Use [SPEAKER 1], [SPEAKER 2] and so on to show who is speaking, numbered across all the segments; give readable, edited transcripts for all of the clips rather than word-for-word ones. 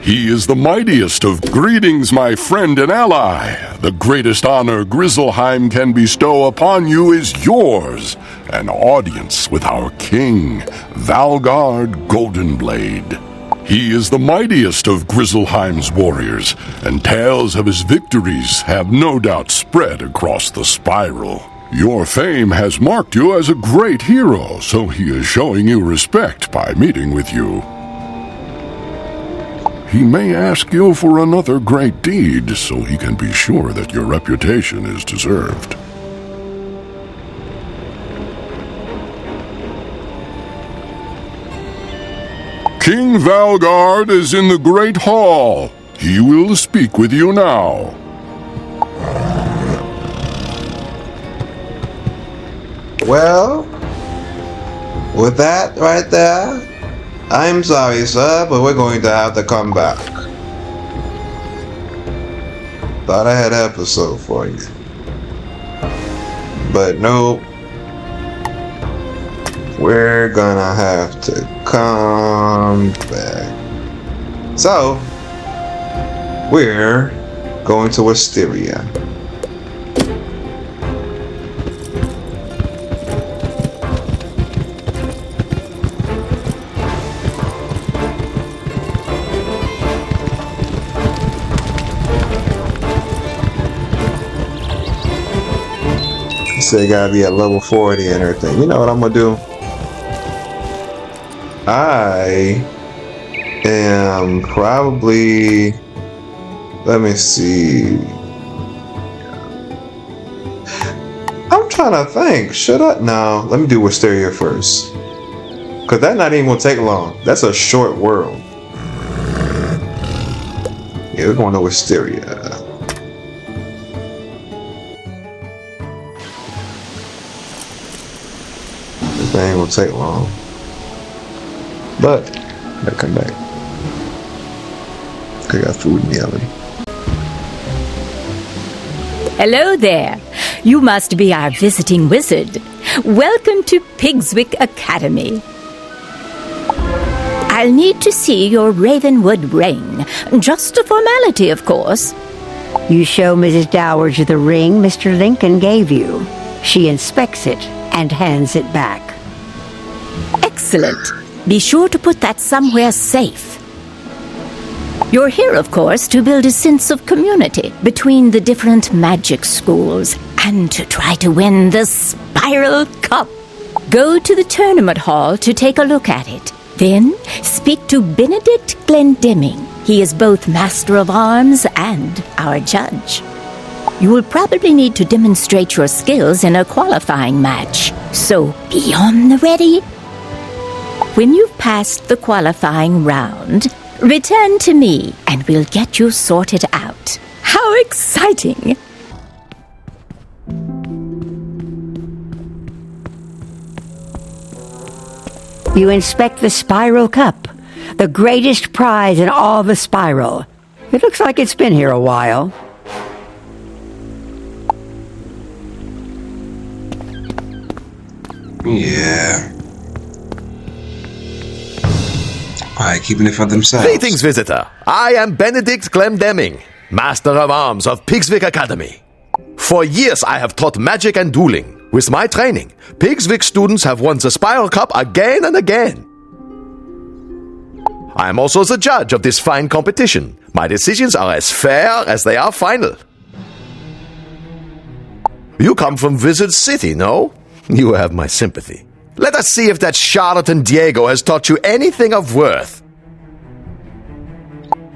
[SPEAKER 1] He is the mightiest of greetings, my friend and ally. The greatest honor Grizzleheim can bestow upon you is yours, an audience with our king, Valgard Goldenblade. He is the mightiest of Grizzleheim's warriors, and tales of his victories have no doubt spread across the spiral. Your fame has marked you as a great hero, so he is showing you respect by meeting with you. He may ask you for another great deed, so he can be sure that your reputation is deserved. King Valgard is in the Great Hall. He will speak with you now.
[SPEAKER 2] Well, with that right there, I'm sorry, sir, but we're going to have to come back. Thought I had an episode for you. But nope. We're gonna have to come back. So, we're going to Wisteria. Say gotta be at level 40 and everything. You know what I'm gonna do? I am probably, let me see. I'm trying to think. Should I? No, let me do Wisteria first. Cause that's not even gonna take long. That's a short world. Yeah, we're going to Wisteria. This ain't gonna take long. But I come back. I got food in the oven.
[SPEAKER 3] Hello there. You must be our visiting wizard. Welcome to Pigswick Academy. I'll need to see your Ravenwood ring. Just a formality, of course.
[SPEAKER 4] You show Mrs. Dowager the ring Mr. Lincoln gave you. She inspects it and hands it back.
[SPEAKER 3] Excellent. Be sure to put that somewhere safe. You're here, of course, to build a sense of community between the different magic schools and to try to win the Spiral Cup. Go to the tournament hall to take a look at it. Then speak to Benedict Glendemming. He is both Master of Arms and our judge. You will probably need to demonstrate your skills in a qualifying match. So be on the ready. When you've passed the qualifying round, return to me and we'll get you sorted out. How exciting!
[SPEAKER 4] You inspect the Spiral Cup, the greatest prize in all the Spiral. It looks like it's been here a while.
[SPEAKER 2] Yeah. Alright, keeping it for themselves.
[SPEAKER 5] Greetings, visitor. I am Benedict Glendemming, Master of Arms of Pigswick Academy. For years, I have taught magic and dueling. With my training, Pigswick students have won the Spiral Cup again and again. I am also the judge of this fine competition. My decisions are as fair as they are final. You come from Wizard City, no? You have my sympathy. Let us see if that charlatan Diego has taught you anything of worth.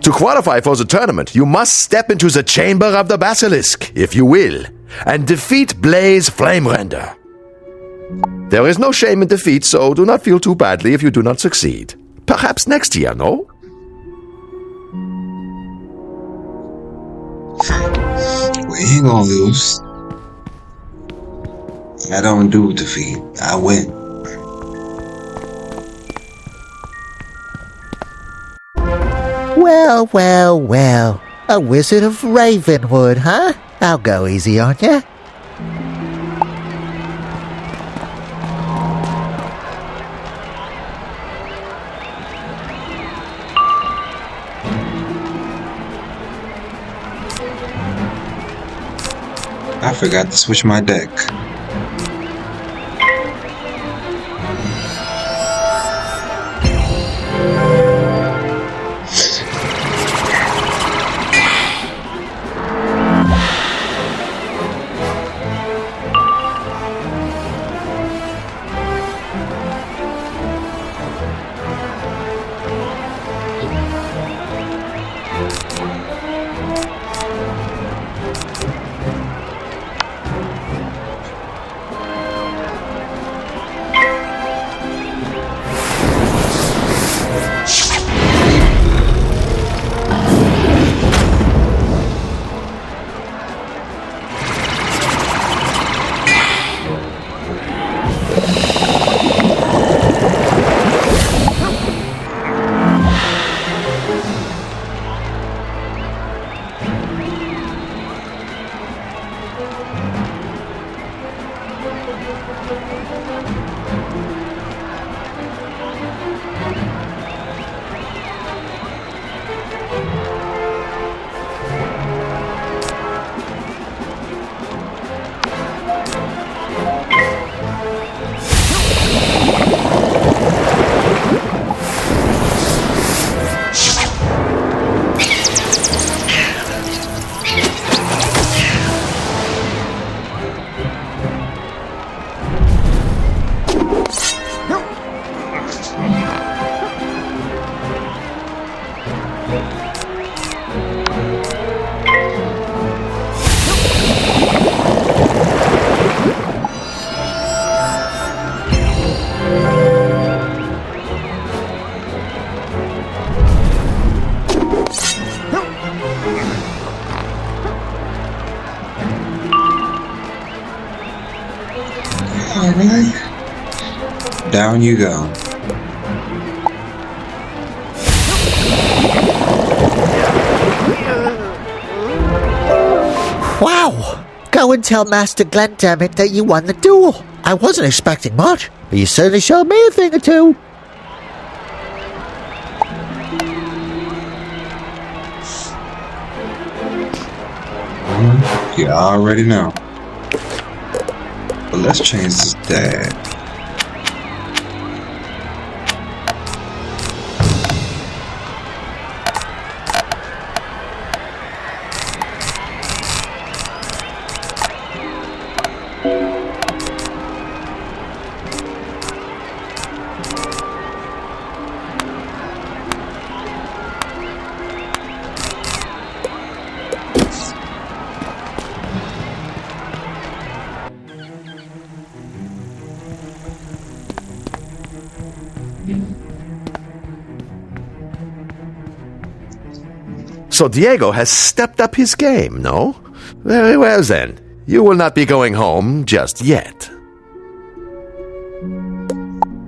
[SPEAKER 5] To qualify for the tournament, you must step into the Chamber of the Basilisk, if you will, and defeat Blaze Flamerender. There is no shame in defeat, so do not feel too badly if you do not succeed. Perhaps next year, no?
[SPEAKER 2] We ain't gonna lose. I don't do defeat. I win.
[SPEAKER 6] Well, well, well. A wizard of Ravenwood, huh? I'll go easy on ya.
[SPEAKER 2] I forgot to switch my deck. Alright. Down you go.
[SPEAKER 6] Wow! Go and tell Master Glendammit that you won the duel. I wasn't expecting much, but you certainly showed me a thing or two.
[SPEAKER 2] You already know. But let's change this dad.
[SPEAKER 5] So Diego has stepped up his game, no? Very well then. You will not be going home just yet.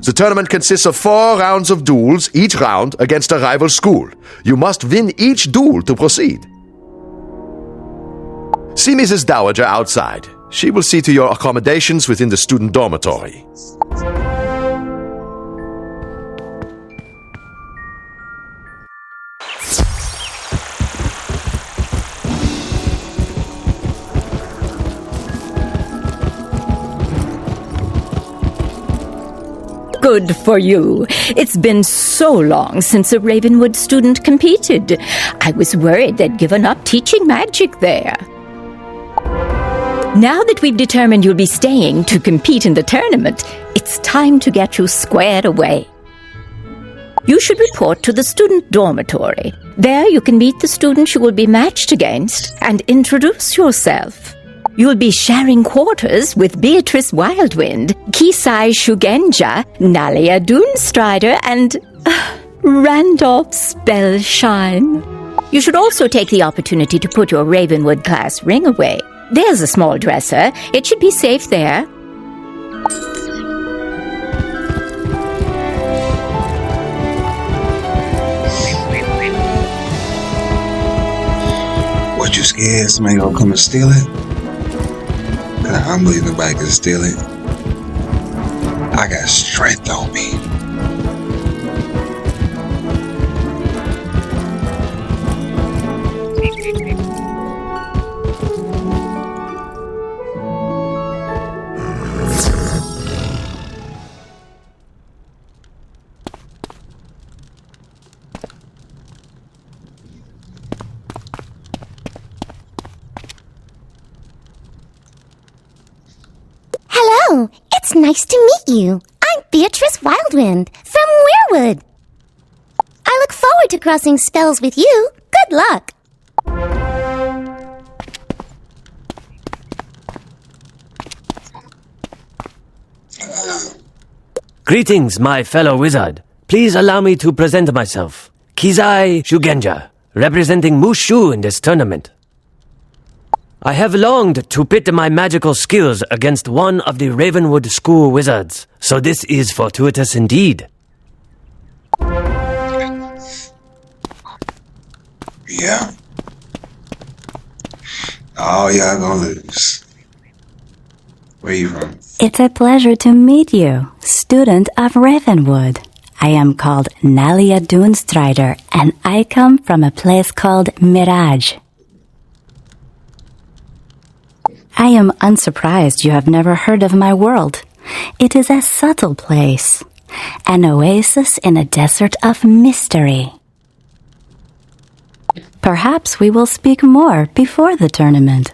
[SPEAKER 5] The tournament consists of 4 rounds of duels, each round against a rival school. You must win each duel to proceed. See Mrs. Dowager outside. She will see to your accommodations within the student dormitory.
[SPEAKER 3] Good for you. It's been so long since a Ravenwood student competed. I was worried they'd given up teaching magic there. Now that we've determined you'll be staying to compete in the tournament, it's time to get you squared away. You should report to the student dormitory. There you can meet the students you will be matched against and introduce yourself. You'll be sharing quarters with Beatrice Wildwind, Kisai Shugenja, Nalia Doonstrider, and Randolph Spellshine. You should also take the opportunity to put your Ravenwood class ring away. There's a small dresser. It should be safe there.
[SPEAKER 2] What, you scared somebody gonna come and steal it? I don't believe nobody can steal it. I got strength on me.
[SPEAKER 7] nice to meet you. I'm Beatrice Wildwind from Weirwood. I look forward to crossing spells with you. Good luck.
[SPEAKER 8] Greetings, my fellow wizard. Please allow me to present myself. Kizai Shugenja, representing Mushu in this tournament. I have longed to pit my magical skills against one of the Ravenwood School wizards, so this is fortuitous indeed.
[SPEAKER 2] Yeah. Oh, y'all gonna lose. Where you from?
[SPEAKER 9] It's a pleasure to meet you, student of Ravenwood. I am called Nalia Dunestrider, and I come from a place called Mirage. I am unsurprised you have never heard of my world. It is a subtle place, an oasis in a desert of mystery. Perhaps we will speak more before the tournament.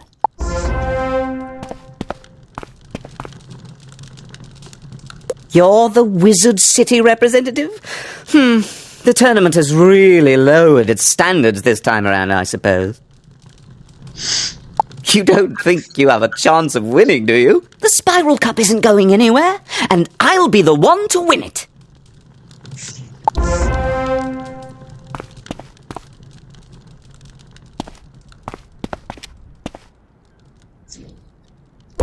[SPEAKER 10] You're the Wizard City representative? The tournament has really lowered its standards this time around, I suppose. You don't think you have a chance of winning, do you? The Spiral Cup isn't going anywhere, and I'll be the one to win it.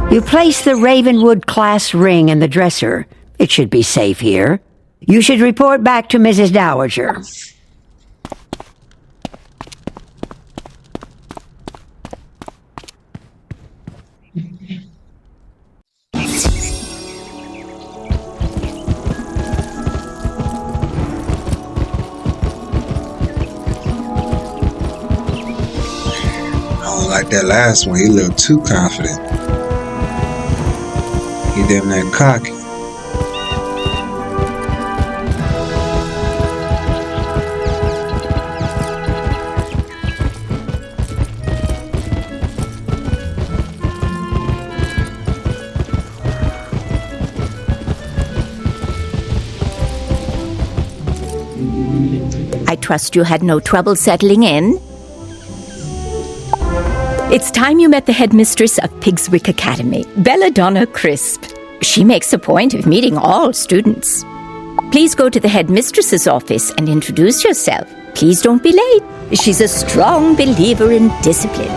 [SPEAKER 4] You place the Ravenwood class ring in the dresser. It should be safe here. You should report back to Mrs. Dowager.
[SPEAKER 2] I don't like that last one. He a little too confident. He damn that cocky.
[SPEAKER 3] I trust you had no trouble settling in. It's time you met the headmistress of Pigswick Academy, Belladonna Crisp. She makes a point of meeting all students. Please go to the headmistress's office and introduce yourself. Please don't be late. She's a strong believer in discipline.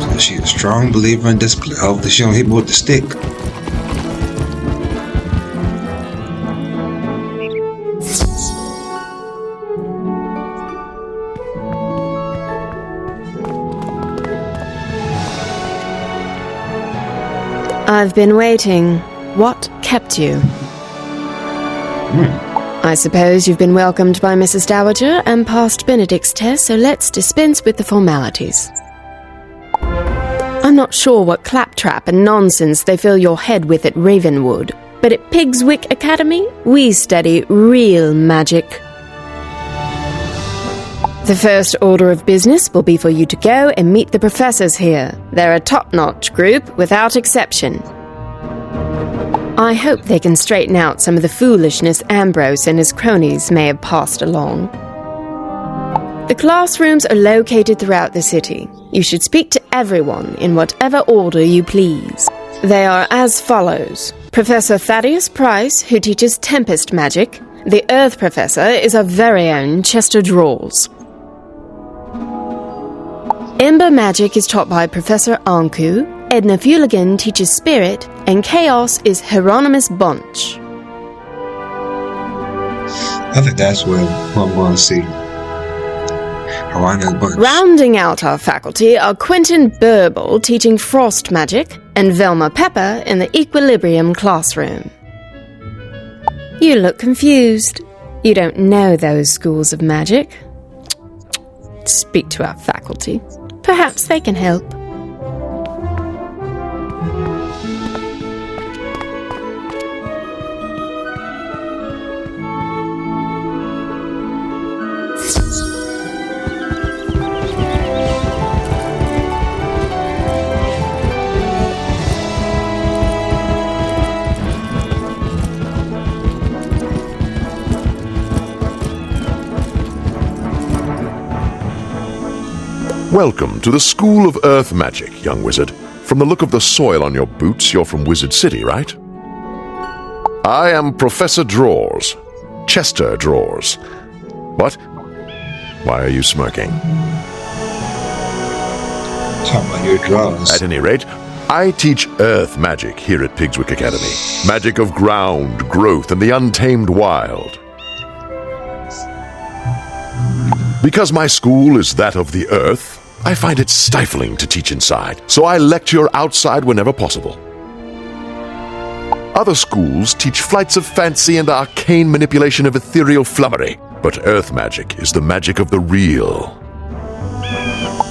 [SPEAKER 2] So she's a strong believer in discipline. Hopefully she don't hit me with the stick.
[SPEAKER 11] I've been waiting. What kept you? I suppose you've been welcomed by Mrs. Dowager and passed Benedict's test, so let's dispense with the formalities. I'm not sure what claptrap and nonsense they fill your head with at Ravenwood, but at Pigswick Academy, we study real magic. The first order of business will be for you to go and meet the professors here. They're a top-notch group, without exception. I hope they can straighten out some of the foolishness Ambrose and his cronies may have passed along. The classrooms are located throughout the city. You should speak to everyone in whatever order you please. They are as follows. Professor Thaddeus Price, who teaches Tempest Magic. The Earth Professor is our very own Chester Drawls. Ember Magic is taught by Professor Anku, Edna Fuligan teaches Spirit, and Chaos is Hieronymus Bunch.
[SPEAKER 2] I think that's what I'm going to see. Hieronymus Bunch.
[SPEAKER 11] Rounding out our faculty are Quentin Burble teaching Frost Magic, and Velma Pepper in the Equilibrium classroom. You look confused. You don't know those schools of magic. Speak to our faculty. Perhaps they can help.
[SPEAKER 5] Welcome to the School of Earth Magic, young wizard. From the look of the soil on your boots, you're from Wizard City, right? I am Professor Drawers. Chester Drawers. What? Why are you smirking?
[SPEAKER 2] Talking about your drawers.
[SPEAKER 5] At any rate, I teach Earth Magic here at Pigswick Academy. Magic of ground, growth, and the untamed wild. Because my school is that of the Earth, I find it stifling to teach inside, so I lecture outside whenever possible. Other schools teach flights of fancy and arcane manipulation of ethereal flummery, but Earth Magic is the magic of the real.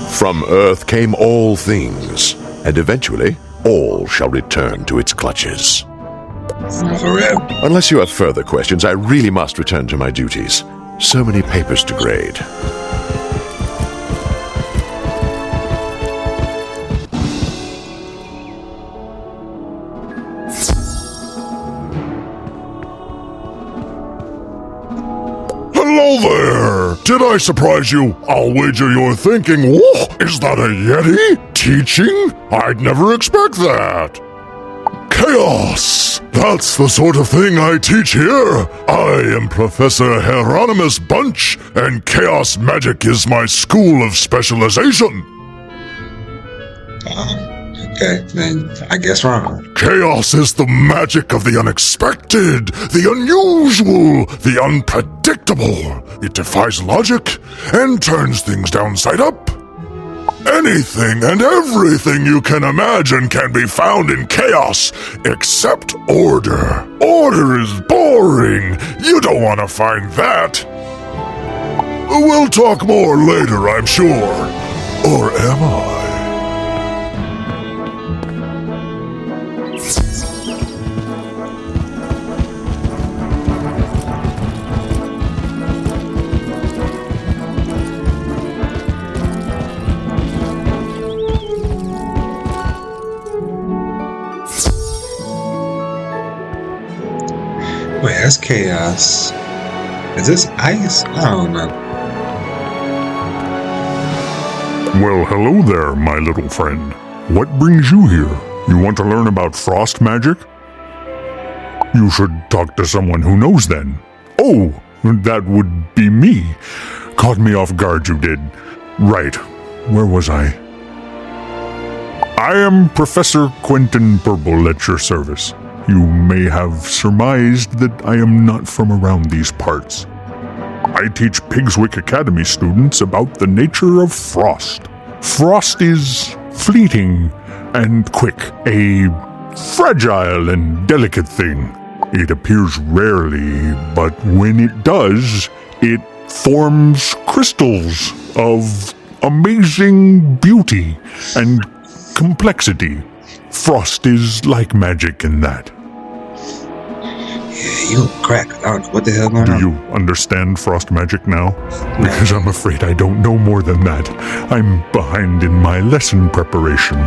[SPEAKER 5] From Earth came all things, and eventually all shall return to its clutches. Unless you have further questions, I really must return to my duties. So many papers to grade.
[SPEAKER 1] Hello there! Did I surprise you? I'll wager you're thinking, whoa, is that a Yeti? Teaching? I'd never expect that. Chaos! That's the sort of thing I teach here. I am Professor Hieronymus Bunch, and chaos magic is my school of specialization.
[SPEAKER 2] Okay, then I guess wrong.
[SPEAKER 1] Chaos is the magic of the unexpected, the unusual, the unpredictable. It defies logic and turns things downside up. Anything and everything you can imagine can be found in chaos, except order. Order is boring. You don't want to find that. We'll talk more later, I'm sure. Or am I?
[SPEAKER 2] Wait, that's chaos. Is this ice? I don't know.
[SPEAKER 1] Well, hello there, my little friend. What brings you here? You want to learn about frost magic? You should talk to someone who knows then. Oh, that would be me. Caught me off guard, you did. Right. Where was I? I am Professor Quentin Purple at your service. You may have surmised that I am not from around these parts. I teach Pigswick Academy students about the nature of frost. Frost is fleeting and quick, a fragile and delicate thing. It appears rarely, but when it does, it forms crystals of amazing beauty and complexity. Frost is like magic in that.
[SPEAKER 2] Yeah, you crack. What the hell going on?
[SPEAKER 1] Do you understand frost magic now? Because I'm afraid I don't know more than that. I'm behind in my lesson preparation.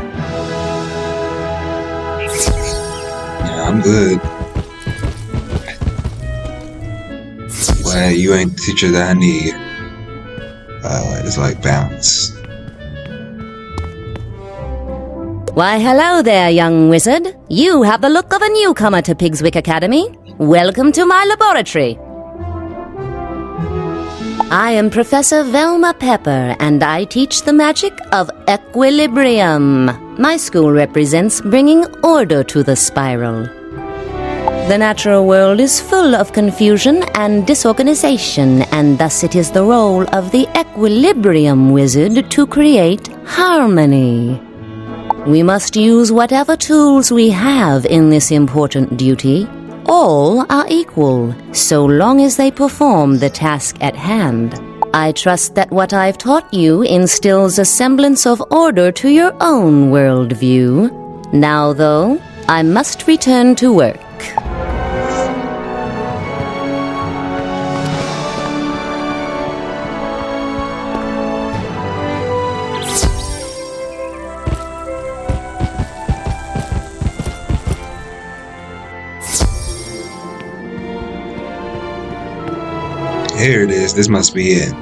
[SPEAKER 2] Yeah, I'm good. Well, you ain't the teacher that I need. It's like balance.
[SPEAKER 12] Why, hello there, young wizard. You have the look of a newcomer to Pigswick Academy. Welcome to my laboratory. I am Professor Velma Pepper, and I teach the magic of equilibrium. My school represents bringing order to the spiral. The natural world is full of confusion and disorganization, and thus it is the role of the equilibrium wizard to create harmony. We must use whatever tools we have in this important duty. All are equal, so long as they perform the task at hand. I trust that what I've taught you instills a semblance of order to your own worldview. Now, though, I must return to work.
[SPEAKER 2] Here it is. This must be it.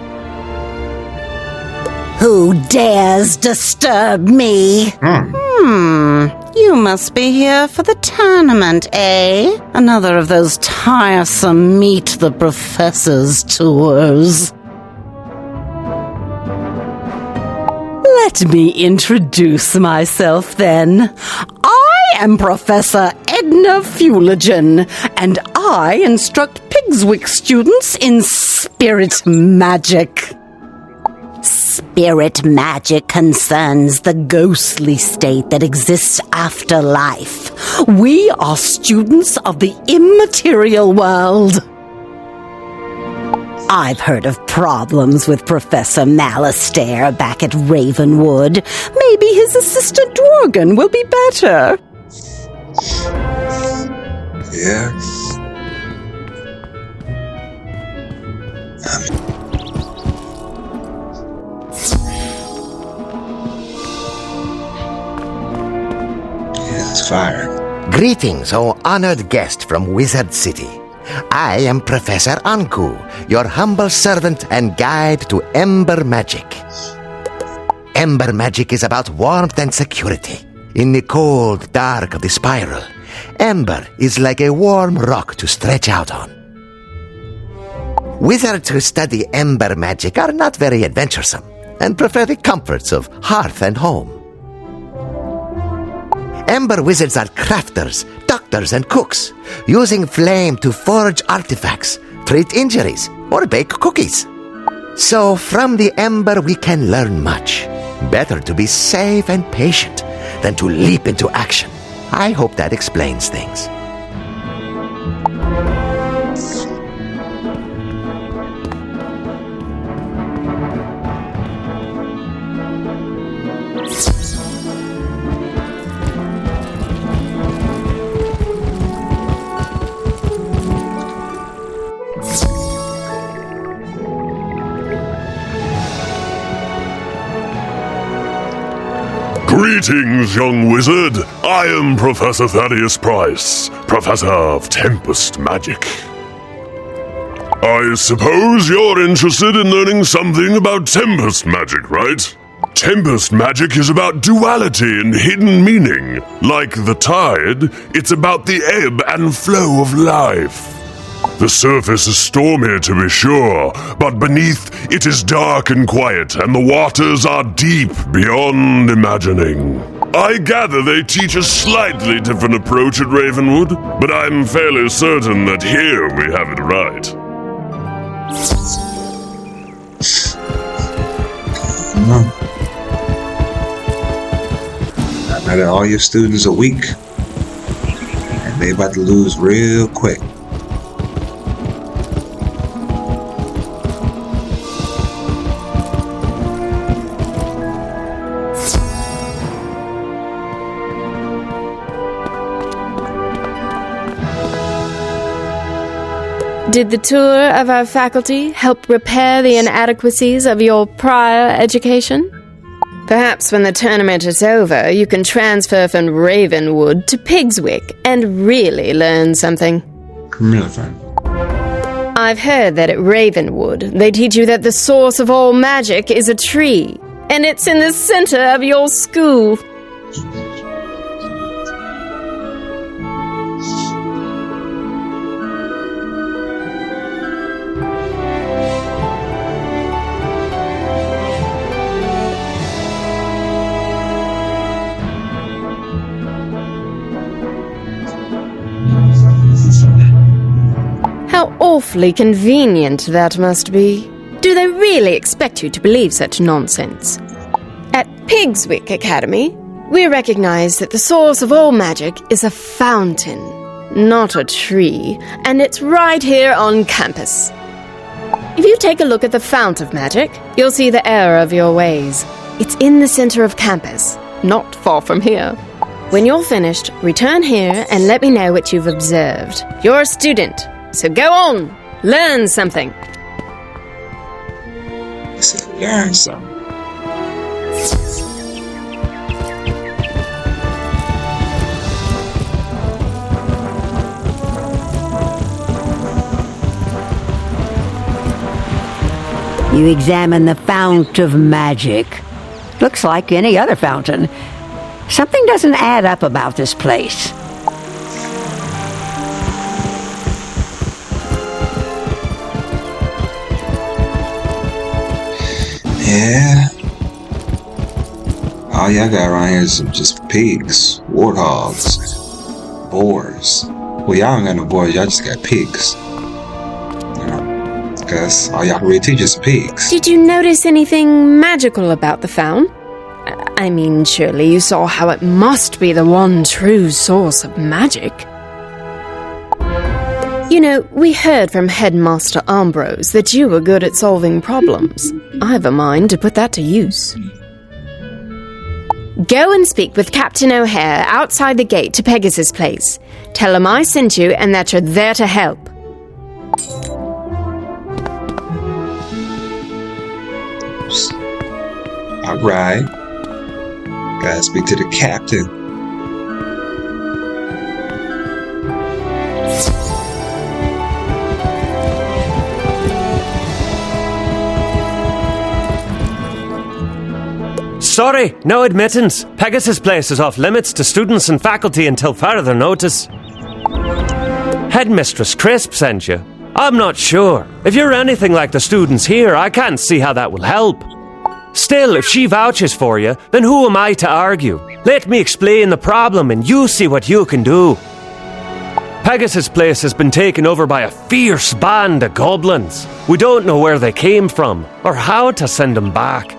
[SPEAKER 13] Who dares disturb me? You must be here for the tournament, eh? Another of those tiresome Meet the Professors tours. Let me introduce myself then. I am Professor Edna Fuligen, and I instruct Pigswick students in spirit magic. Spirit magic concerns the ghostly state that exists after life. We are students of the immaterial world. I've heard of problems with Professor Malastair back at Ravenwood. Maybe his assistant Dworgen will be better.
[SPEAKER 2] Yeah. It's fire.
[SPEAKER 14] Greetings, O honored guest from Wizard City. I am Professor Anku, your humble servant and guide to Ember Magic. Ember Magic is about warmth and security. In the cold dark of the spiral, Ember is like a warm rock to stretch out on. Wizards who study Ember Magic are not very adventuresome and prefer the comforts of hearth and home. Ember wizards are crafters, doctors, and cooks, using flame to forge artifacts, treat injuries, or bake cookies. So from the Ember we can learn much. Better to be safe and patient than to leap into action. I hope that explains things.
[SPEAKER 1] Greetings, young wizard. I am Professor Thaddeus Price, Professor of Tempest Magic. I suppose you're interested in learning something about Tempest Magic, right? Tempest Magic is about duality and hidden meaning. Like the tide, it's about the ebb and flow of life. The surface is stormy, to be sure, but beneath it is dark and quiet, and the waters are deep beyond imagining. I gather they teach a slightly different approach at Ravenwood, but I'm fairly certain that here we have it right.
[SPEAKER 2] I met all your students a week, and they about to lose real quick.
[SPEAKER 11] Did the tour of our faculty help repair the inadequacies of your prior education? Perhaps when the tournament is over, you can transfer from Ravenwood to Pigswick and really learn something.
[SPEAKER 2] Really fun.
[SPEAKER 11] I've heard that at Ravenwood, they teach you that the source of all magic is a tree, and it's in the center of your school. How awfully convenient that must be. Do they really expect you to believe such nonsense? At Pigswick Academy, we recognize that the source of all magic is a fountain, not a tree, and it's right here on campus. If you take a look at the fount of magic, you'll see the error of your ways. It's in the center of campus, not far from here. When you're finished, return here and let me know what you've observed. You're a student, so go on, learn something.
[SPEAKER 2] Learn something.
[SPEAKER 4] You examine the Fount of Magic. Looks like any other fountain. Something doesn't add up about this place.
[SPEAKER 2] Yeah. All y'all got around here is just pigs, warthogs, boars. Well, y'all don't got no boars, y'all just got pigs. You know, because all y'all can really teach is pigs.
[SPEAKER 11] Did you notice anything magical about the fount? I mean, surely you saw how it must be the one true source of magic. You know, we heard from Headmaster Ambrose that you were good at solving problems. I've a mind to put that to use. Go and speak with Captain O'Hare outside the gate to Pegasus Place. Tell him I sent you and that you're there to help.
[SPEAKER 2] Alright. Gotta speak to the captain.
[SPEAKER 8] Sorry, no admittance. Pegasus Place is off limits to students and faculty until further notice. Headmistress Crisp sent you. I'm not sure. If you're anything like the students here, I can't see how that will help. Still, if she vouches for you, then who am I to argue? Let me explain the problem and you see what you can do. Pegasus Place has been taken over by a fierce band of goblins. We don't know where they came from, or how to send them back.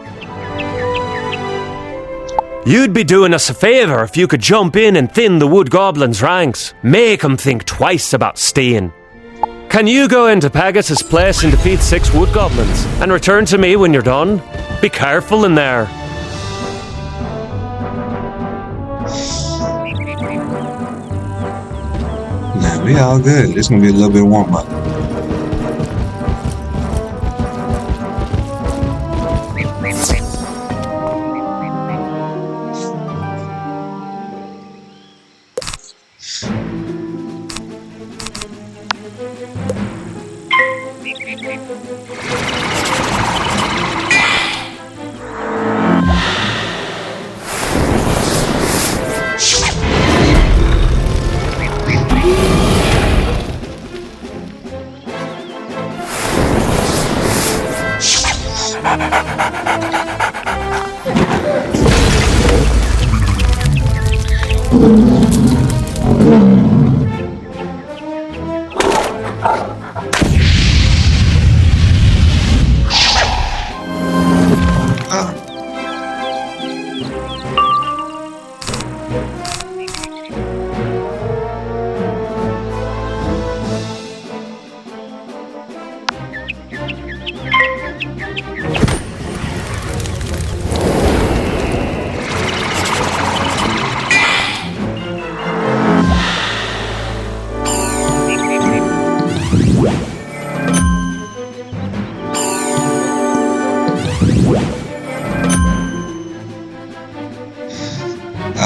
[SPEAKER 8] You'd be doing us a favour if you could jump in and thin the wood goblins' ranks. Make them think twice about staying. Can you go into Pegasus Place and defeat 6 wood goblins, and return to me when you're done? Be careful in there.
[SPEAKER 2] Nah, we all good. It's gonna be a little bit warm up.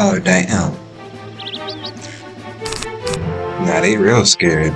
[SPEAKER 2] Oh, damn. Nah, they real scared.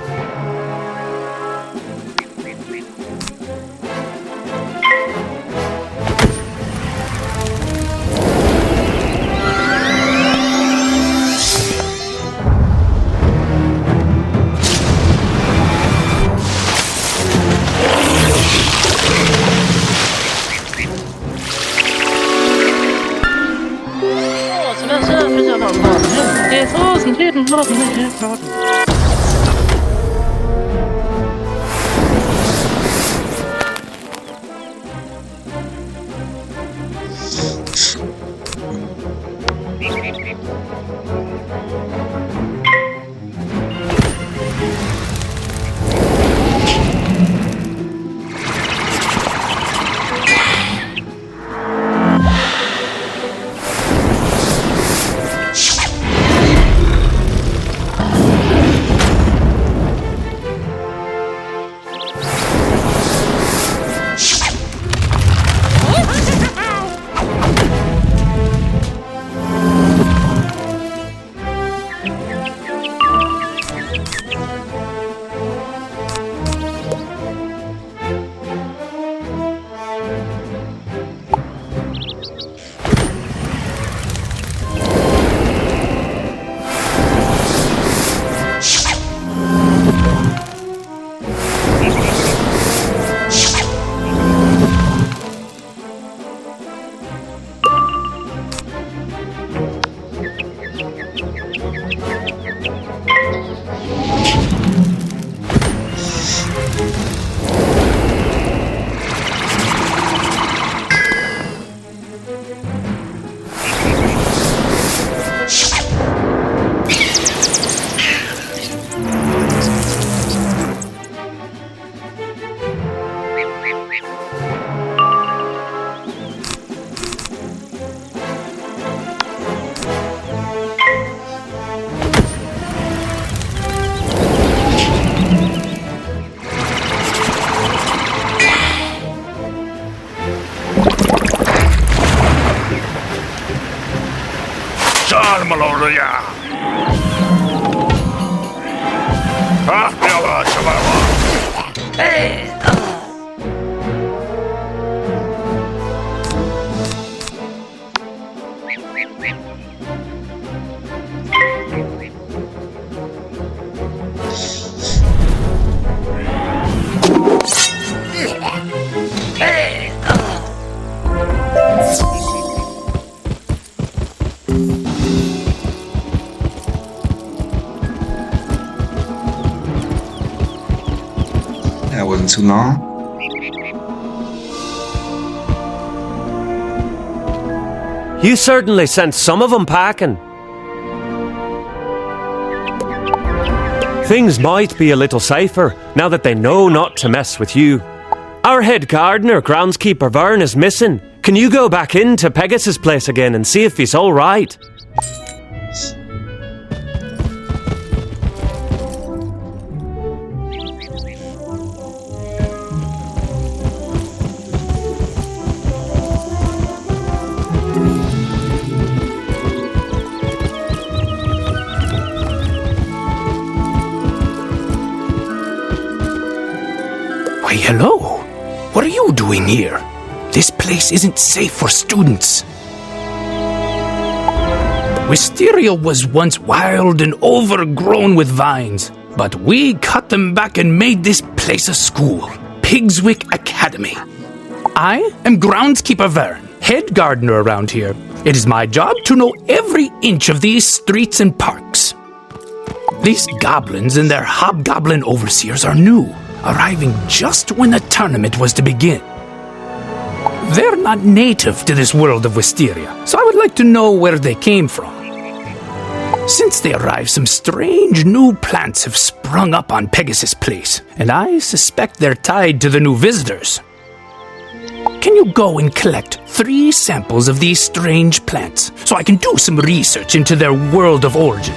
[SPEAKER 2] That wasn't too long.
[SPEAKER 8] You certainly sent some of them packing. Things might be a little safer now that they know not to mess with you. Our head gardener, groundskeeper Vern, is missing. Can you go back into Pegasus' place again and see if he's all right?
[SPEAKER 15] Why, hello. What are you doing here? This place isn't safe for students. Wisteria was once wild and overgrown with vines, but we cut them back and made this place a school, Pigswick Academy. I am groundskeeper Vern, head gardener around here. It is my job to know every inch of these streets and parks. These goblins and their hobgoblin overseers are new, arriving just when the tournament was to begin. They're not native to this world of Wisteria, so I would like to know where they came from. Since they arrived, some strange new plants have sprung up on Pegasus Place, and I suspect they're tied to the new visitors. Can you go and collect 3 samples of these strange plants so I can do some research into their world of origin?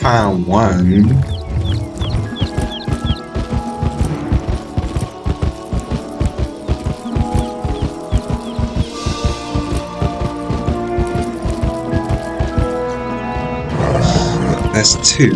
[SPEAKER 2] Found one. That's 2.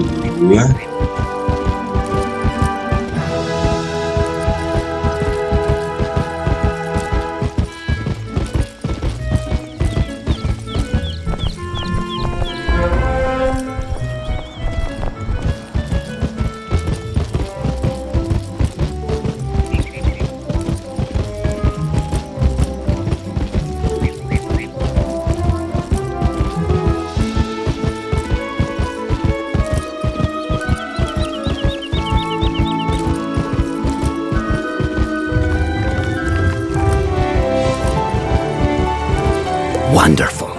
[SPEAKER 15] Wonderful.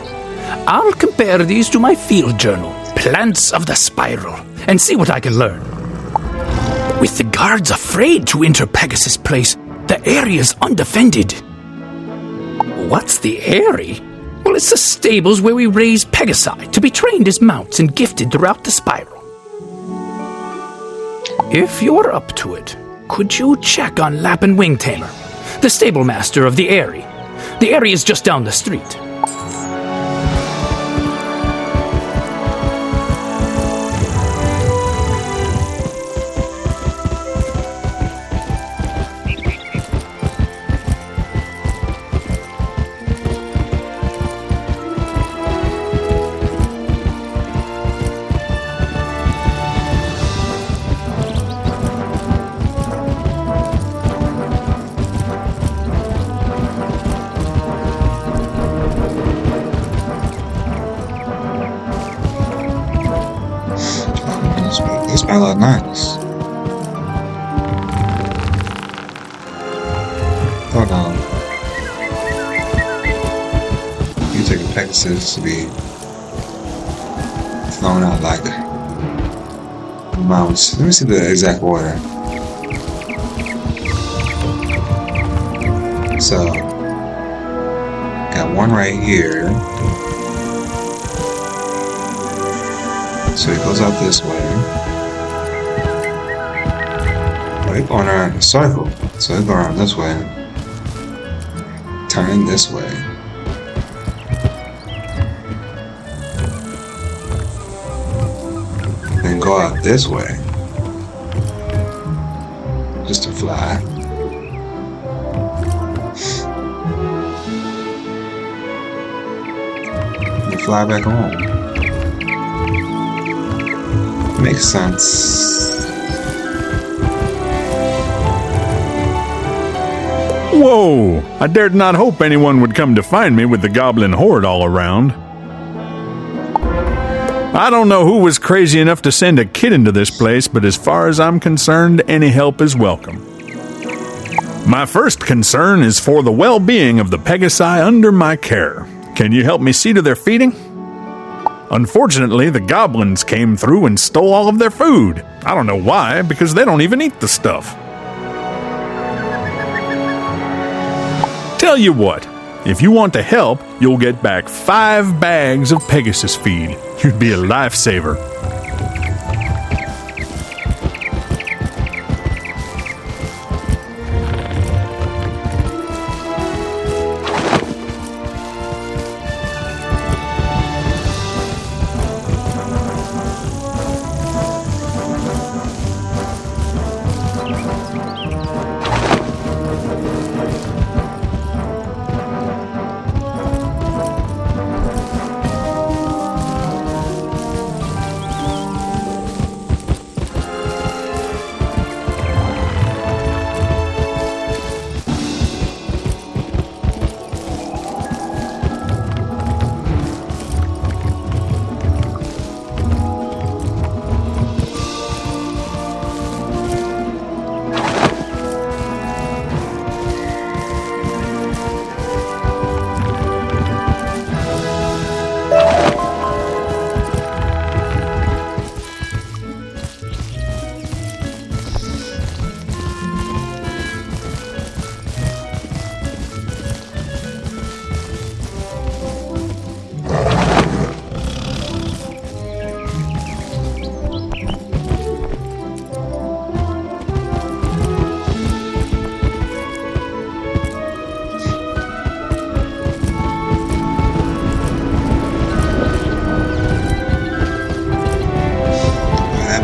[SPEAKER 15] I'll compare these to my field journal, Plants of the Spiral, and see what I can learn. With the guards afraid to enter Pegasus Place, the area's undefended. What's the area? Well, it's the stables where we raise Pegasi to be trained as mounts and gifted throughout the spiral. If you're up to it, could you check on Lap and Wing Tamer, the stable master of the area? The area is just down the street.
[SPEAKER 2] hella nice. Hold on. You take a Pegasus to be thrown out like mounts. Let me see the exact order. So, got one right here. So it goes out this way. Oh, it's going around in a circle. So it's going around this way. Turn this way. Then go out this way. Just to fly. And fly back home. Makes sense.
[SPEAKER 16] Whoa! I dared not hope anyone would come to find me with the goblin horde all around. I don't know who was crazy enough to send a kid into this place, but as far as I'm concerned, any help is welcome. My first concern is for the well-being of the Pegasi under my care. Can you help me see to their feeding? Unfortunately, the goblins came through and stole all of their food. I don't know why, because they don't even eat the stuff. Tell you what, if you want to help, you'll get back 5 bags of Pegasus feed. You'd be a lifesaver.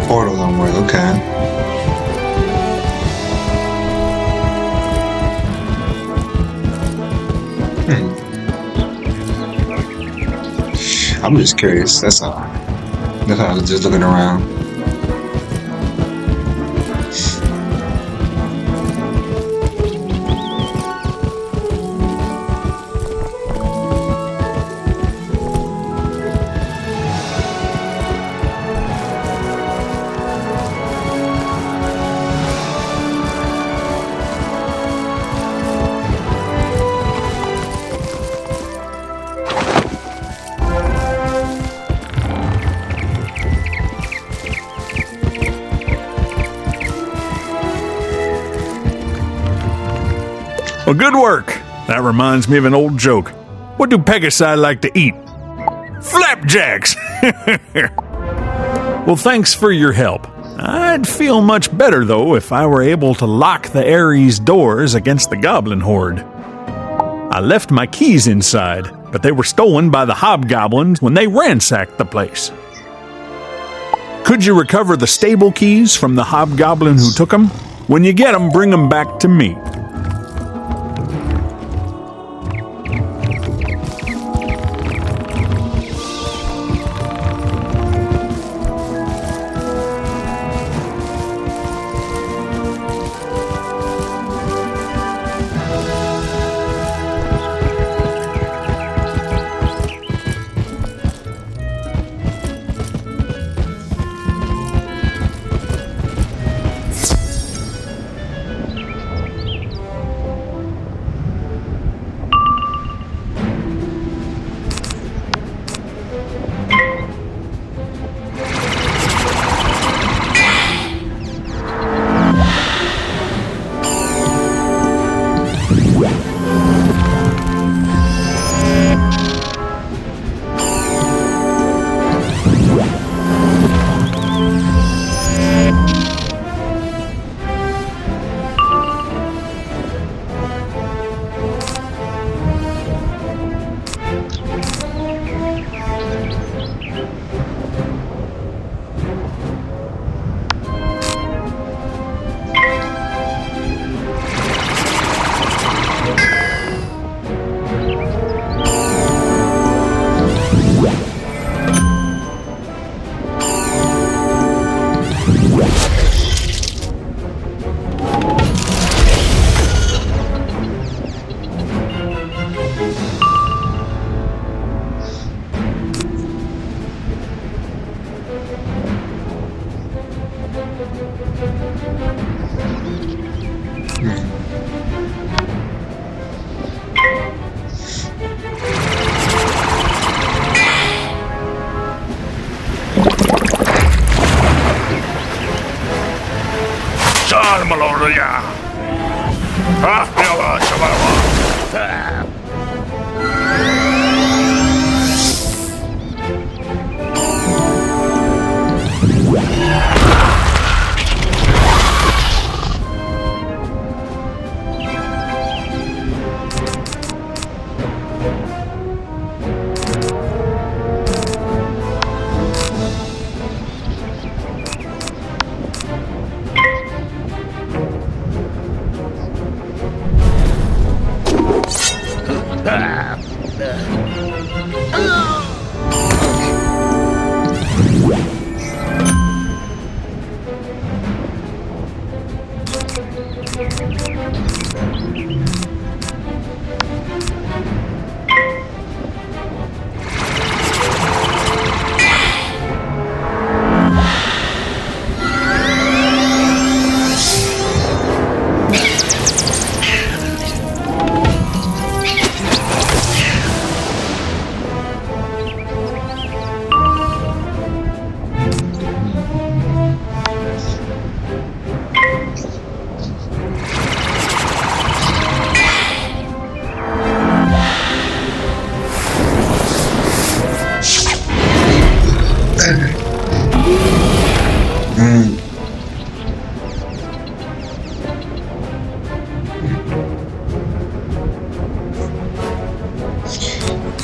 [SPEAKER 2] Portal don't work, okay. I'm just curious, that's all. That's how I was just looking around.
[SPEAKER 16] Well, good work. That reminds me of an old joke. What do Pegasi like to eat? Flapjacks! Well, thanks for your help. I'd feel much better, though, if I were able to lock the Ares doors against the goblin horde. I left my keys inside, but they were stolen by the hobgoblins when they ransacked the place. Could you recover the stable keys from the hobgoblin who took them? When you get them, bring them back to me.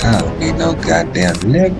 [SPEAKER 2] I don't need no goddamn leg.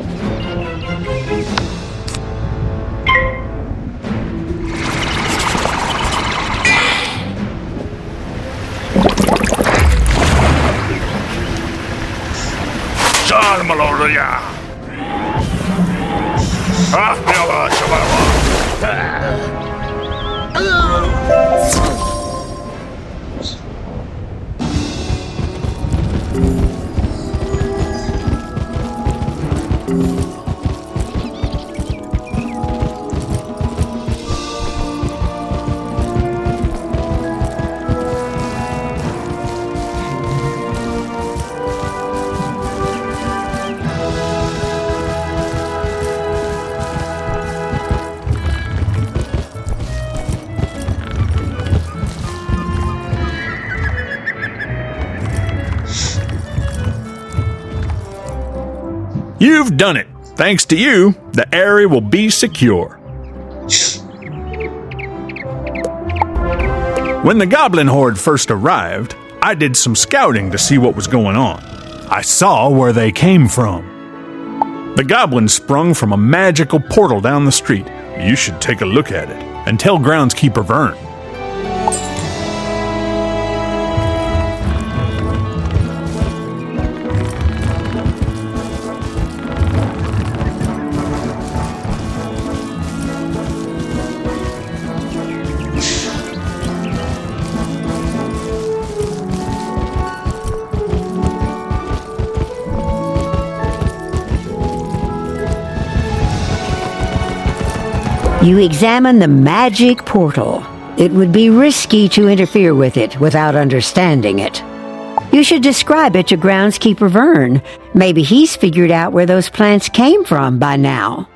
[SPEAKER 16] You've done it. Thanks to you, the area will be secure. When the goblin horde first arrived, I did some scouting to see what was going on. I saw where they came from. The goblins sprung from a magical portal down the street. You should take a look at it and tell groundskeeper Vern.
[SPEAKER 4] You examine the magic portal. It would be risky to interfere with it without understanding it. You should describe it to groundskeeper Vern. Maybe he's figured out where those plants came from by now.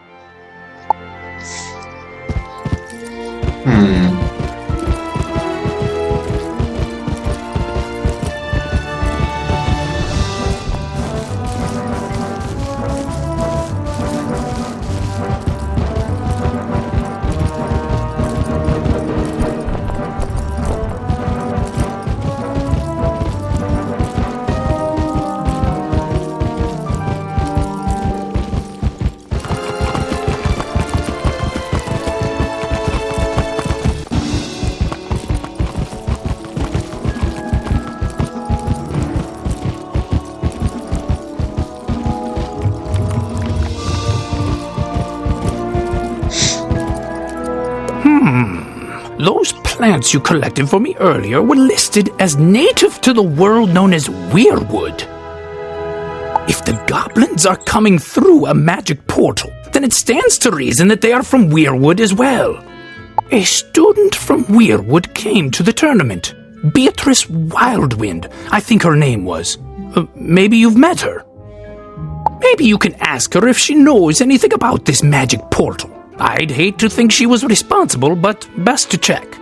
[SPEAKER 15] Those plants you collected for me earlier were listed as native to the world known as Weirwood. If the goblins are coming through a magic portal, then it stands to reason that they are from Weirwood as well. A student from Weirwood came to the tournament. Beatrice Wildwind, I think her name was. Maybe you've met her. Maybe you can ask her if she knows anything about this magic portal. I'd hate to think she was responsible, but best to check.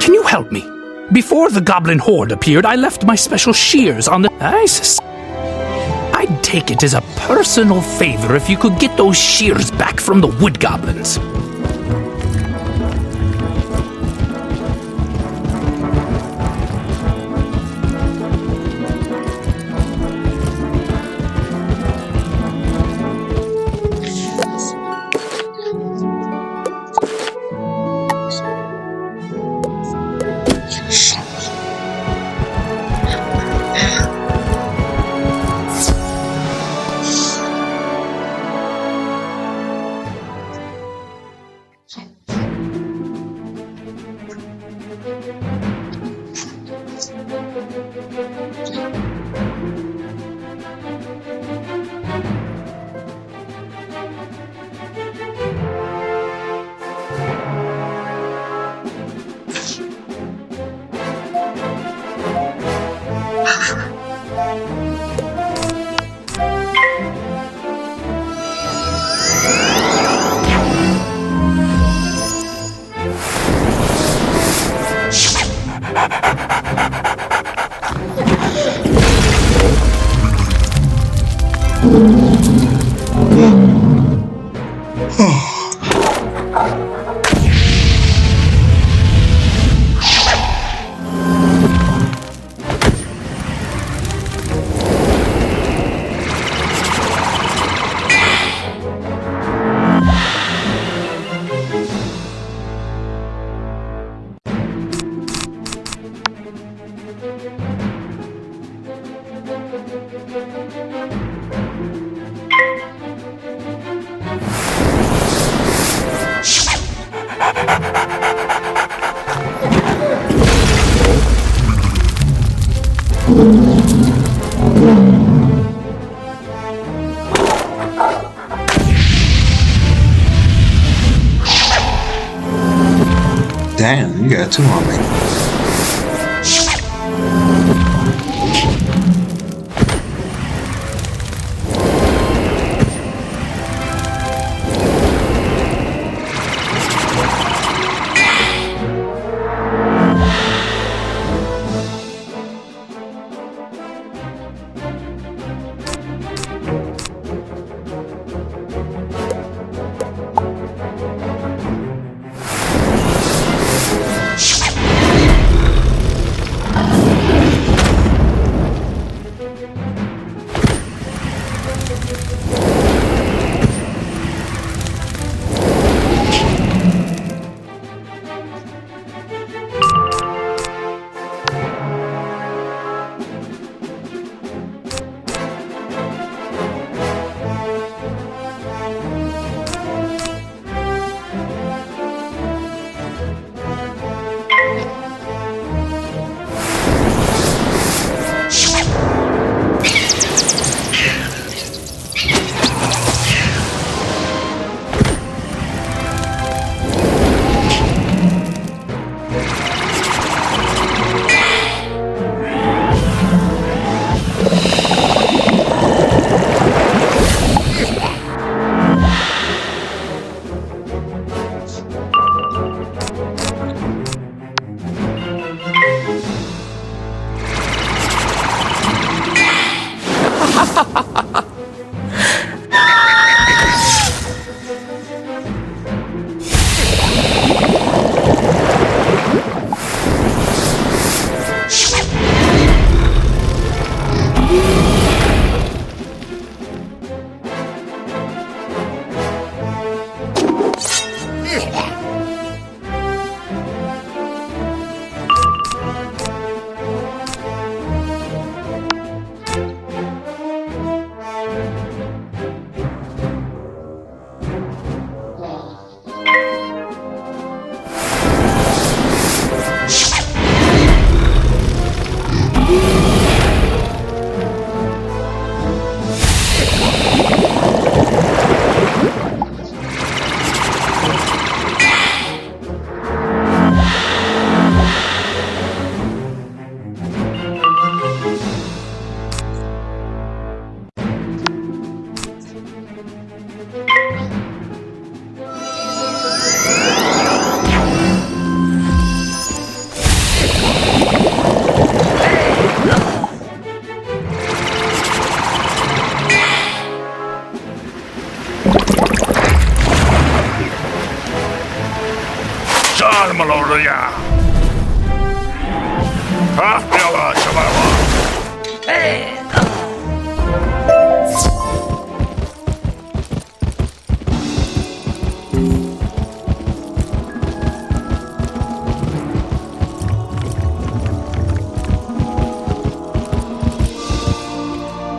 [SPEAKER 15] Can you help me? Before the goblin horde appeared, I left my special shears on the... I'd take it as a personal favor if you could get those shears back from the wood goblins.
[SPEAKER 2] Damn, you got two on me.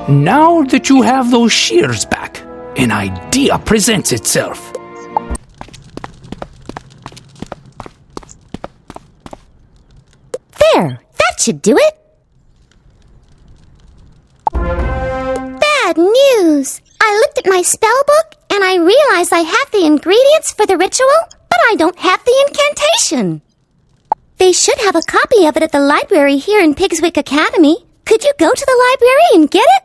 [SPEAKER 15] Now that you have those shears back, an idea presents itself.
[SPEAKER 7] There, that should do it. Bad news! I looked at my spell book and I realized I have the ingredients for the ritual, but I don't have the incantation. They should have a copy of it at the library here in Pigswick Academy. Could you go to the library and get it?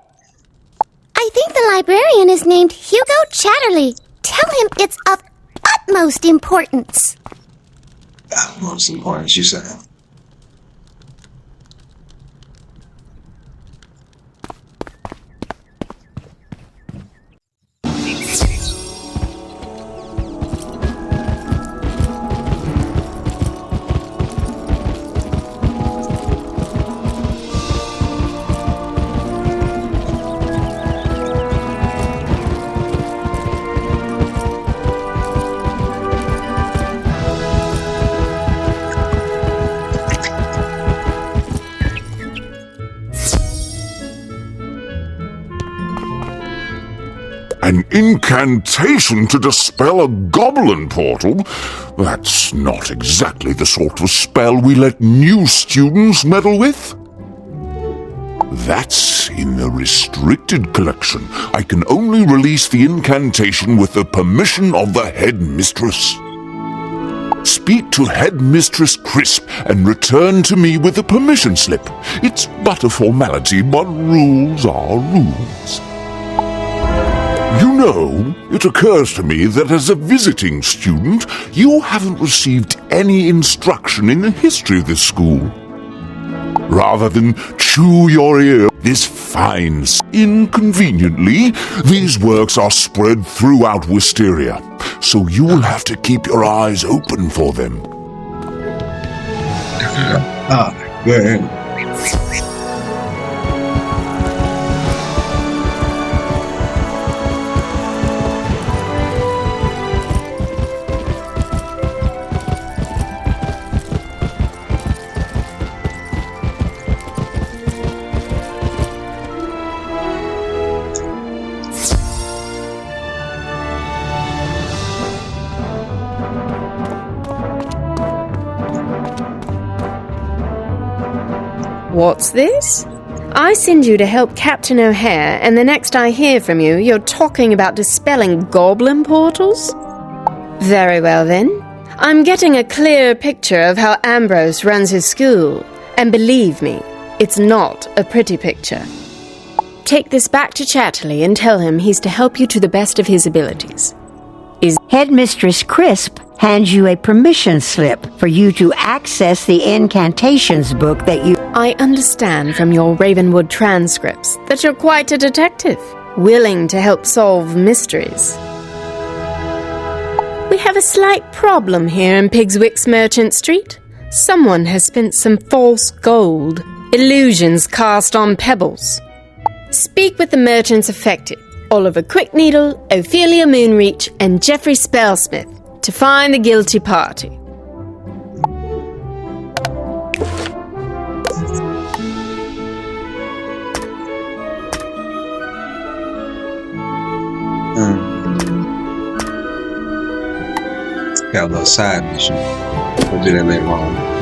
[SPEAKER 7] I think the librarian is named Hugo Chatterley. Tell him it's of utmost importance.
[SPEAKER 2] Utmost importance, you said.
[SPEAKER 1] An incantation to dispel a goblin portal? That's not exactly the sort of spell we let new students meddle with. That's in the restricted collection. I can only release the incantation with the permission of the headmistress. Speak to Headmistress Crisp and return to me with a permission slip. It's but a formality, but rules are rules. You know, it occurs to me that as a visiting student, you haven't received any instruction in the history of this school. Rather than chew your ear this fine, inconveniently, these works are spread throughout Wisteria, so you will have to keep your eyes open for them.
[SPEAKER 2] Good.
[SPEAKER 11] What's this? I send you to help Captain O'Hare, and the next I hear from you, you're talking about dispelling goblin portals? Very well then. I'm getting a clear picture of how Ambrose runs his school, and believe me, it's not a pretty picture. Take this back to Chatterley and tell him he's to help you to the best of his abilities.
[SPEAKER 4] Headmistress Crisp hands you a permission slip for you to access the incantations book that you...
[SPEAKER 11] I understand from your Ravenwood transcripts that you're quite a detective, willing to help solve mysteries. We have a slight problem here in Pigswick's Merchant Street. Someone has spent some false gold, illusions cast on pebbles. Speak with the merchants affected, Oliver Quickneedle, Ophelia Moonreach, and Geoffrey Spellsmith, to find the guilty party.
[SPEAKER 2] Got a little side mission. We'll do that later on.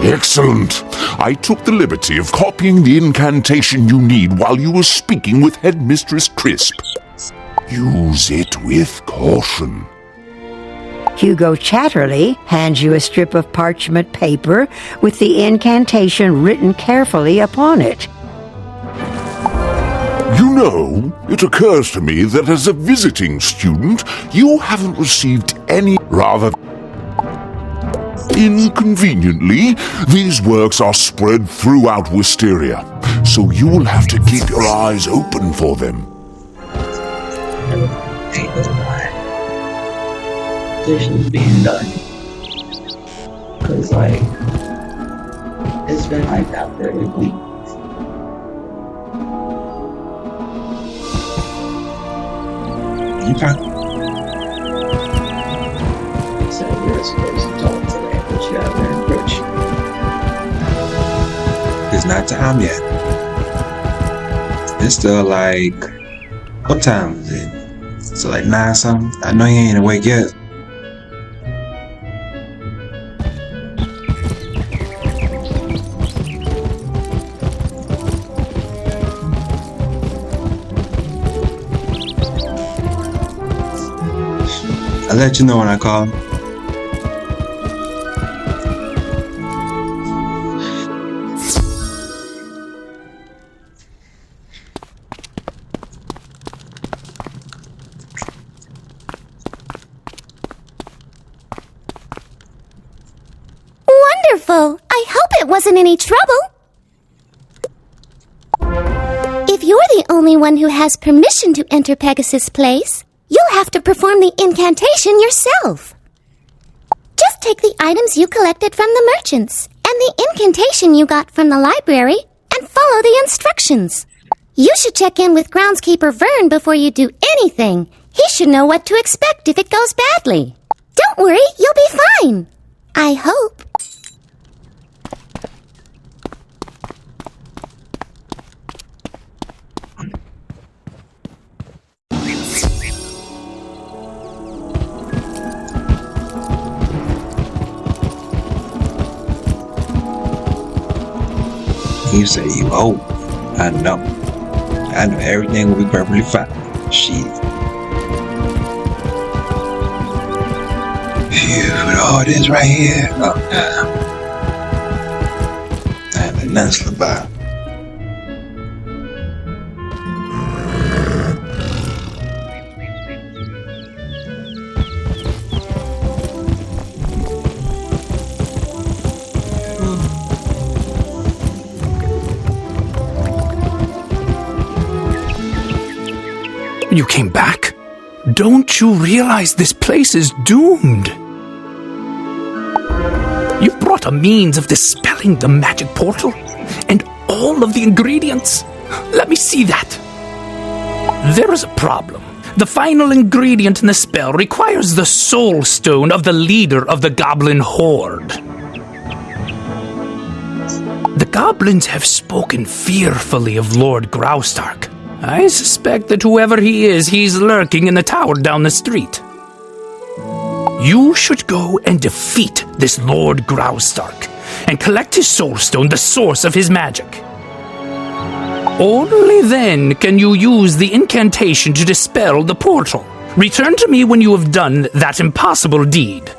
[SPEAKER 1] Excellent. I took the liberty of copying the incantation you need while you were speaking with Headmistress Crisp. Use it with caution.
[SPEAKER 4] Hugo Chatterley hands you a strip of parchment paper with the incantation written carefully upon it.
[SPEAKER 1] You know, it occurs to me that as a visiting student, you haven't received any. Rather inconveniently, these works are spread throughout Wisteria, so you will have to keep your eyes open for them.
[SPEAKER 17] Ain't no lie. This is being done. Cause like, it's been like that for every week.
[SPEAKER 2] Okay.
[SPEAKER 17] So you're supposed to talk today, but you haven't approached.
[SPEAKER 2] It's not time yet. It's still like, what time is it? It's like 9 something. I know you ain't awake yet. I'll let you know when I call.
[SPEAKER 7] Wonderful! I hope it wasn't any trouble. If you're the only one who has permission to enter Pegasus Place, you'll have to perform the incantation yourself. Just take the items you collected from the merchants and the incantation you got from the library and follow the instructions. You should check in with groundskeeper Vern before you do anything. He should know what to expect if it goes badly. Don't worry, you'll be fine. I hope.
[SPEAKER 2] You say you hope. I know. I know everything will be perfectly fine. Shit. Phew, with all this right here. Oh, nah. I haven't let nothing slip by.
[SPEAKER 15] You came back? Don't you realize this place is doomed? You brought a means of dispelling the magic portal and all of the ingredients. Let me see that. There is a problem. The final ingredient in the spell requires the soul stone of the leader of the goblin horde. The goblins have spoken fearfully of Lord Graustark. I suspect that whoever he is, he's lurking in the tower down the street. You should go and defeat this Lord Graustark and collect his soul stone, the source of his magic. Only then can you use the incantation to dispel the portal. Return to me when you have done that impossible deed.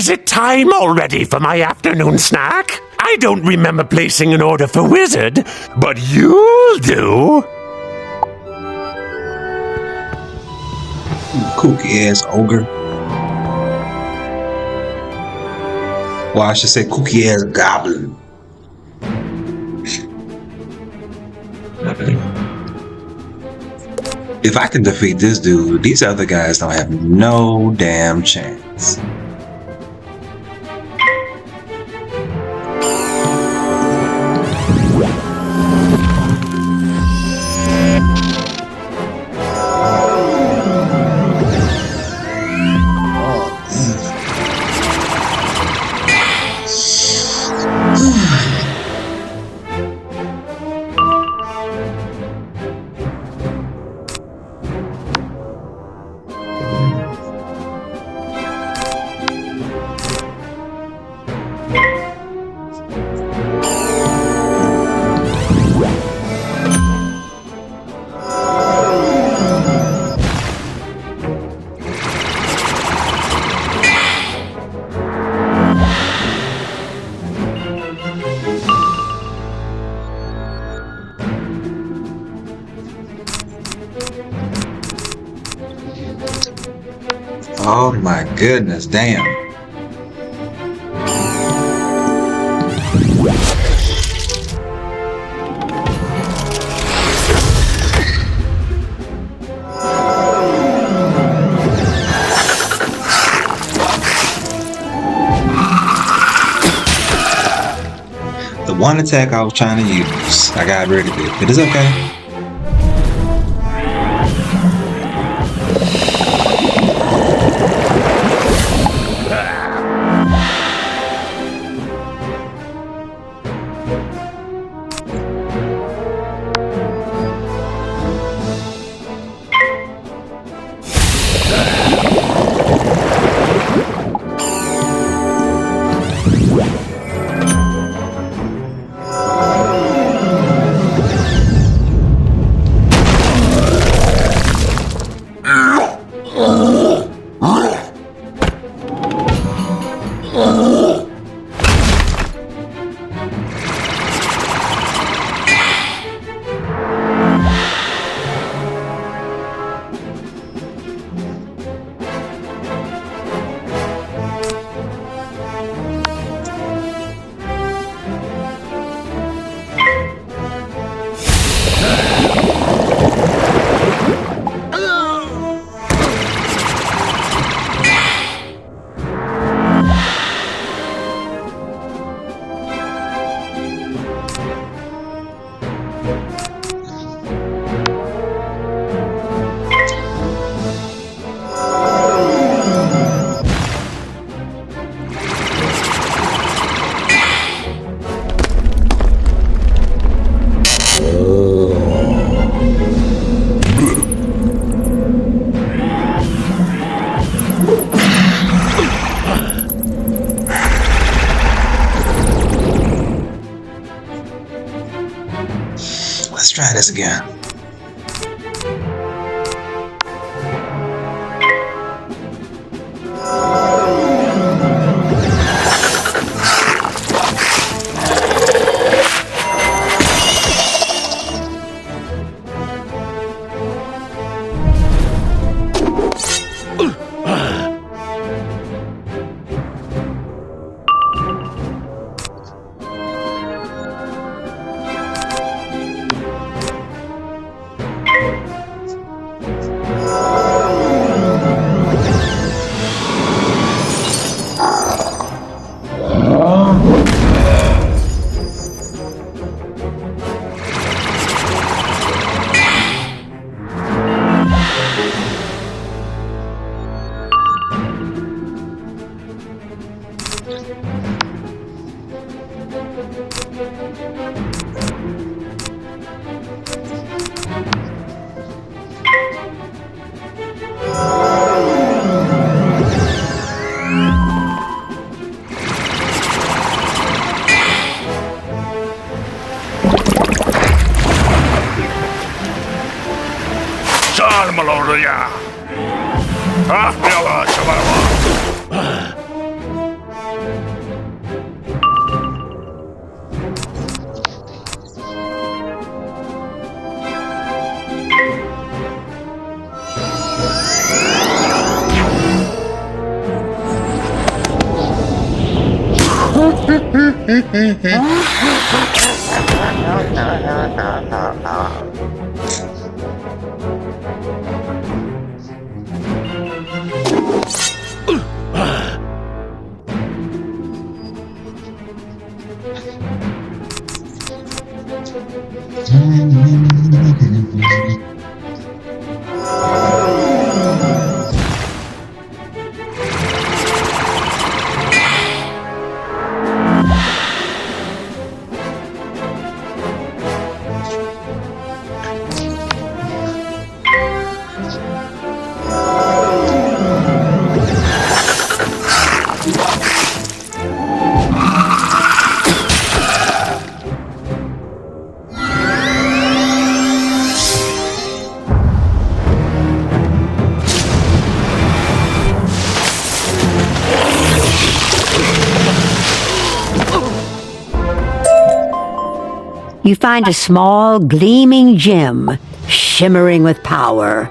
[SPEAKER 18] Is it time already for my afternoon snack? I don't remember placing an order for Wizard, but you'll do.
[SPEAKER 2] Kooky ass ogre. Well, I should say kooky ass goblin. If I can defeat this dude, these other guys don't have no damn chance. Oh my goodness, damn. The one attack I was trying to use, I got rid of it, but it's okay. Let's try this again.
[SPEAKER 4] You find a small, gleaming gem, shimmering with power.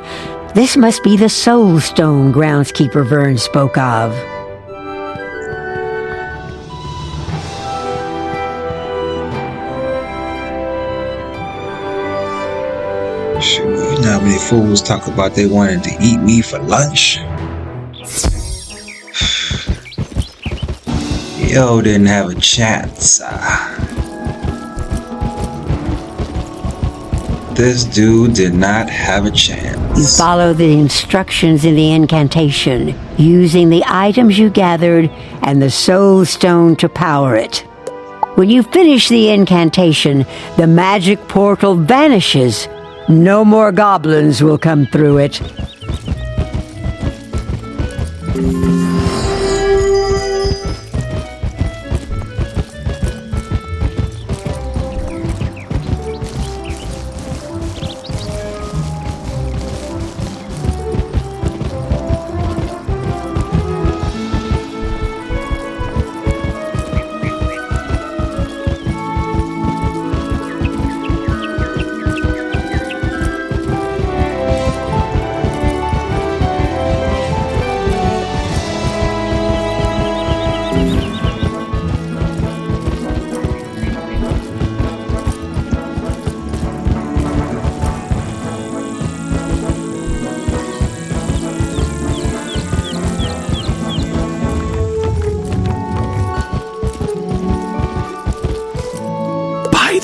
[SPEAKER 4] This must be the Soul Stone groundskeeper Vern spoke of.
[SPEAKER 2] Shoot, you know how many fools talk about they wanted to eat me for lunch? Yo didn't have a chance. This dude did not have a chance.
[SPEAKER 4] You follow the instructions in the incantation, using the items you gathered and the Soul Stone to power it. When you finish the incantation, the magic portal vanishes. No more goblins will come through it.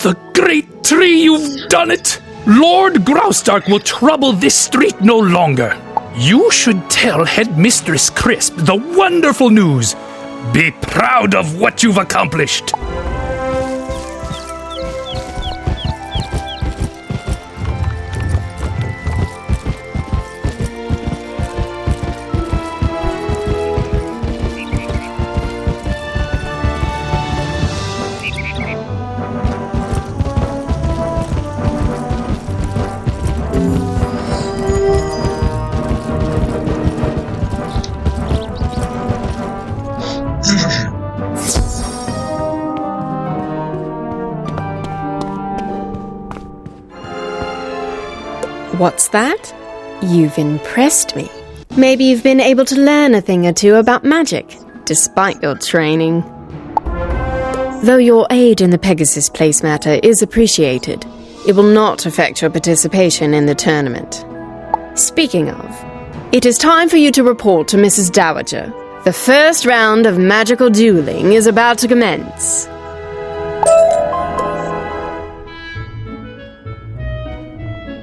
[SPEAKER 15] The great tree, you've done it! Lord Graustark will trouble this street no longer. You should tell Headmistress Crisp the wonderful news. Be proud of what you've accomplished.
[SPEAKER 11] What's that? You've impressed me. Maybe you've been able to learn a thing or two about magic, despite your training. Though your aid in the Pegasus Place matter is appreciated, it will not affect your participation in the tournament. Speaking of, it is time for you to report to Mrs. Dowager. The first round of magical dueling is about to commence.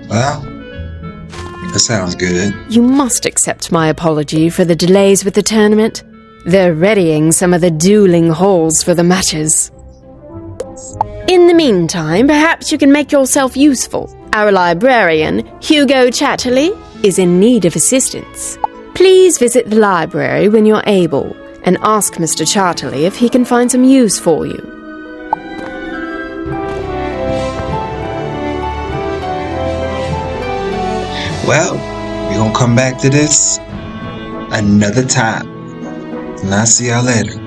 [SPEAKER 2] Well, that sounds good.
[SPEAKER 11] You must accept my apology for the delays with the tournament. They're readying some of the dueling halls for the matches. In the meantime, perhaps you can make yourself useful. Our librarian, Hugo Chatterley, is in need of assistance. Please visit the library when you're able and ask Mr. Chatterley if he can find some use for you.
[SPEAKER 2] Well, we're gonna come back to this another time. And I'll see y'all later.